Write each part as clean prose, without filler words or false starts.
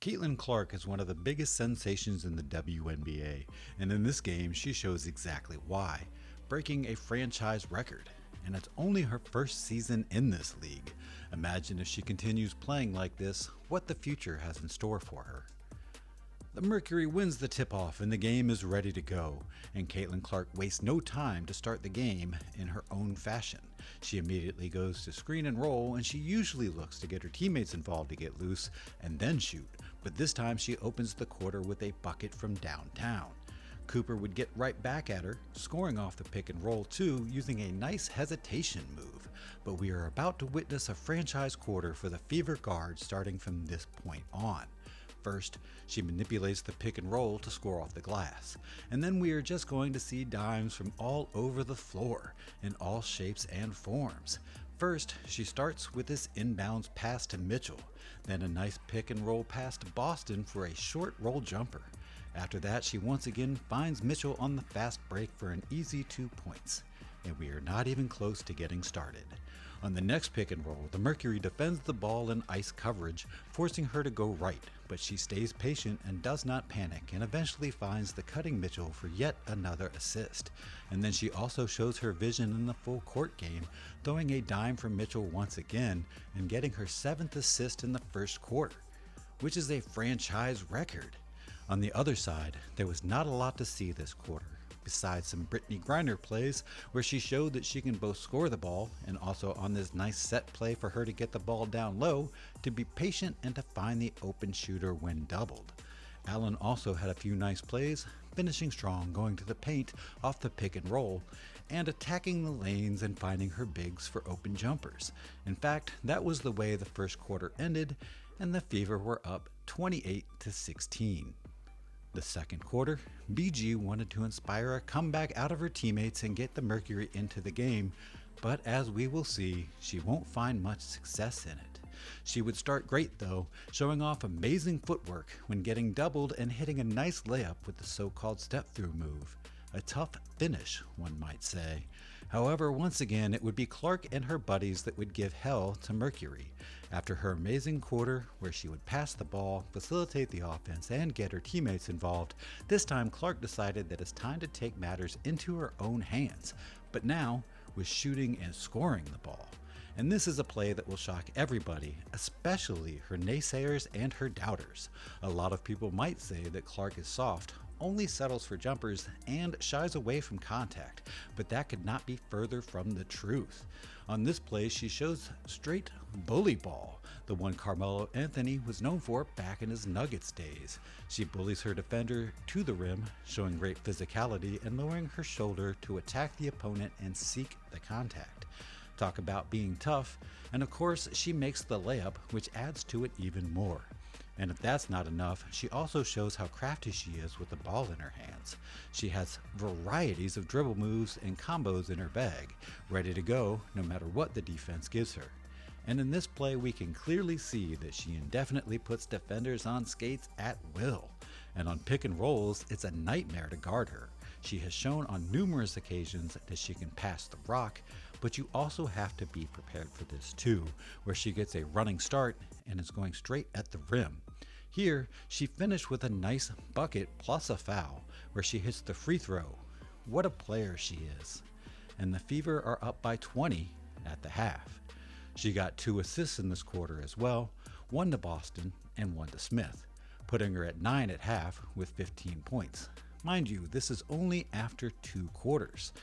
Caitlin Clark is one of the biggest sensations in the WNBA, and in this game she shows exactly why, breaking a franchise record. And it's only her first season in this league. Imagine if she continues playing like this, what the future has in store for her. The Mercury wins the tip-off and the game is ready to go, and Caitlin Clark wastes no time to start the game in her own fashion. She immediately goes to screen and roll, and she usually looks to get her teammates involved to get loose and then shoot, but this time she opens the quarter with a bucket from downtown. Cooper would get right back at her, scoring off the pick and roll too, using a nice hesitation move. But we are about to witness a franchise quarter for the Fever guard starting from this point on. First, she manipulates the pick and roll to score off the glass, and then we are just going to see dimes from all over the floor, in all shapes and forms. First, she starts with this inbounds pass to Mitchell, then a nice pick and roll pass to Boston for a short roll jumper. After that, she once again finds Mitchell on the fast break for an easy 2 points. And we are not even close to getting started. On the next pick and roll, the Mercury defends the ball in ice coverage, forcing her to go right, but she stays patient and does not panic and eventually finds the cutting Mitchell for yet another assist. And then she also shows her vision in the full court game, throwing a dime for Mitchell once again and getting her 7th assist in the first quarter, which is a franchise record. On the other side, there was not a lot to see this quarter, besides some Brittany Griner plays where she showed that she can both score the ball and also on this nice set play for her to get the ball down low, to be patient and to find the open shooter when doubled. Allen also had a few nice plays, finishing strong, going to the paint off the pick and roll, and attacking the lanes and finding her bigs for open jumpers. In fact, that was the way the first quarter ended, and the Fever were up 28-16. The second quarter, BG wanted to inspire a comeback out of her teammates and get the Mercury into the game, but as we will see, she won't find much success in it. She would start great though, showing off amazing footwork when getting doubled and hitting a nice layup with the so-called step-through move. A tough finish, one might say. However, once again, it would be Clark and her buddies that would give hell to Mercury. After her amazing quarter, where she would pass the ball, facilitate the offense, and get her teammates involved, this time Clark decided that it's time to take matters into her own hands, but now with shooting and scoring the ball. And this is a play that will shock everybody, especially her naysayers and her doubters. A lot of people might say that Clark is soft, only settles for jumpers, and shies away from contact, but that could not be further from the truth. On this play, she shows straight bully ball, the one Carmelo Anthony was known for back in his Nuggets days. She bullies her defender to the rim, showing great physicality and lowering her shoulder to attack the opponent and seek the contact. Talk about being tough, and of course she makes the layup, which adds to it even more. And if that's not enough, she also shows how crafty she is with the ball in her hands. She has varieties of dribble moves and combos in her bag, ready to go no matter what the defense gives her. And in this play we can clearly see that she indefinitely puts defenders on skates at will. And on pick and rolls, it's a nightmare to guard her. She has shown on numerous occasions that she can pass the rock, but you also have to be prepared for this too, where she gets a running start and is going straight at the rim. Here, she finished with a nice bucket plus a foul, where she hits the free throw. What a player she is. And the Fever are up by 20 at the half. She got 2 assists in this quarter as well, 1 to Boston and 1 to Smith, putting her at 9 at half with 15 points. Mind you, this is only after 2 quarters.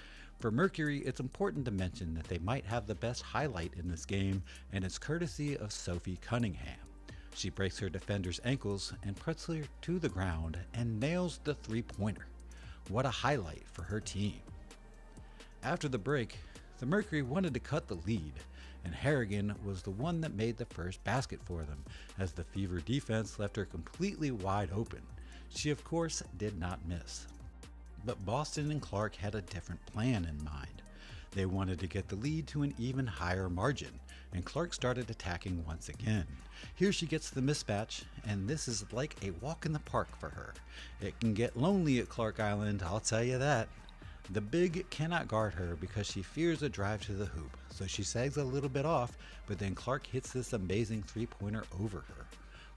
For Mercury, it's important to mention that they might have the best highlight in this game, and it's courtesy of Sophie Cunningham. She breaks her defender's ankles and puts her to the ground and nails the three-pointer. What a highlight for her team. After the break, the Mercury wanted to cut the lead, and Harrigan was the one that made the first basket for them, as the Fever defense left her completely wide open. She of course did not miss. But Boston and Clark had a different plan in mind. They wanted to get the lead to an even higher margin, and Clark started attacking once again. Here she gets the mismatch, and this is like a walk in the park for her. It can get lonely at Clark Island, I'll tell you that. The big cannot guard her because she fears a drive to the hoop, so she sags a little bit off, but then Clark hits this amazing three-pointer over her.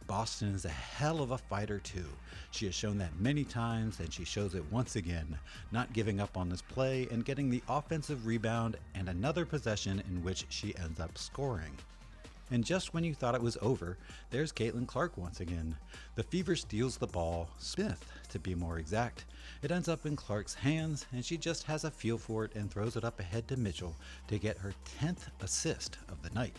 Boston is a hell of a fighter too. She has shown that many times, and she shows it once again, not giving up on this play and getting the offensive rebound and another possession in which she ends up scoring. And just when you thought it was over, there's Caitlin Clark once again. The Fever steals the ball, Smith to be more exact. It ends up in Clark's hands, and she just has a feel for it and throws it up ahead to Mitchell to get her 10th assist of the night.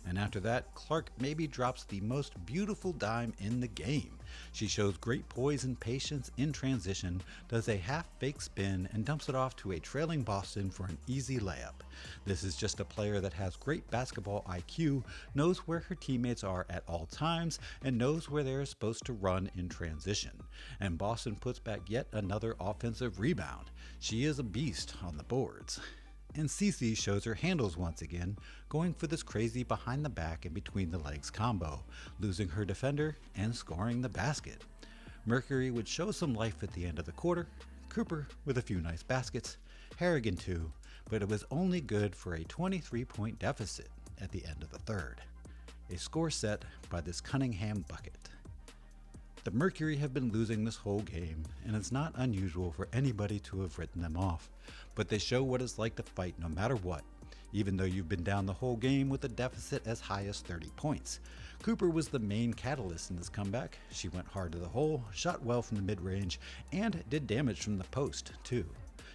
And after that, Clark maybe drops the most beautiful dime in the game. She shows great poise and patience in transition, does a half-fake spin, and dumps it off to a trailing Boston for an easy layup. This is just a player that has great basketball IQ, knows where her teammates are at all times, and knows where they are supposed to run in transition. And Boston puts back yet another offensive rebound. She is a beast on the boards. And Cece shows her handles once again, going for this crazy behind the back and between the legs combo, losing her defender and scoring the basket. Mercury would show some life at the end of the quarter, Cooper with a few nice baskets, Harrigan too, but it was only good for a 23-point deficit at the end of the third. A score set by this Cunningham bucket. The Mercury have been losing this whole game, and it's not unusual for anybody to have written them off, but they show what it's like to fight no matter what, even though you've been down the whole game with a deficit as high as 30 points. Cooper was the main catalyst in this comeback. She went hard to the hole, shot well from the mid-range, and did damage from the post, too.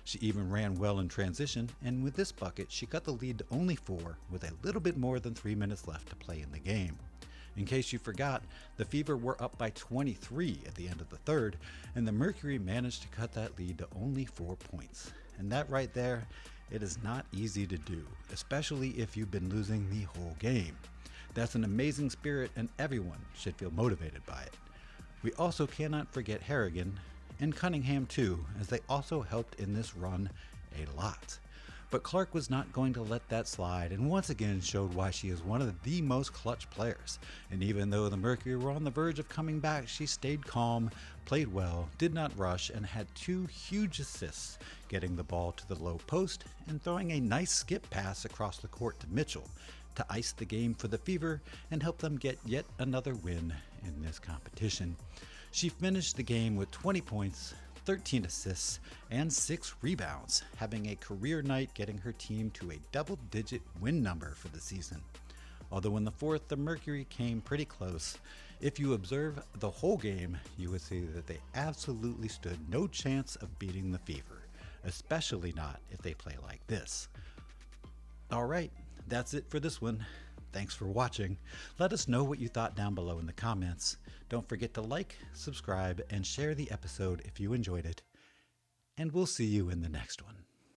She even ran well in transition, and with this bucket, she cut the lead to only 4 with a little bit more than 3 minutes left to play in the game. In case you forgot, the Fever were up by 23 at the end of the third, and the Mercury managed to cut that lead to only 4 points. And that right there, it is not easy to do, especially if you've been losing the whole game. That's an amazing spirit, and everyone should feel motivated by it. We also cannot forget Harrigan, and Cunningham too, as they also helped in this run a lot. But Clark was not going to let that slide, and once again showed why she is one of the most clutch players. And even though the Mercury were on the verge of coming back, she stayed calm, played well, did not rush, and had 2 huge assists, getting the ball to the low post and throwing a nice skip pass across the court to Mitchell to ice the game for the Fever and help them get yet another win in this competition. She finished the game with 20 points, 13 assists, and 6 rebounds, having a career night getting her team to a double-digit win number for the season. Although in the fourth, the Mercury came pretty close. If you observe the whole game, you would see that they absolutely stood no chance of beating the Fever, especially not if they play like this. Alright, that's it for this one. Thanks for watching. Let us know what you thought down below in the comments. Don't forget to like, subscribe, and share the episode if you enjoyed it. And we'll see you in the next one.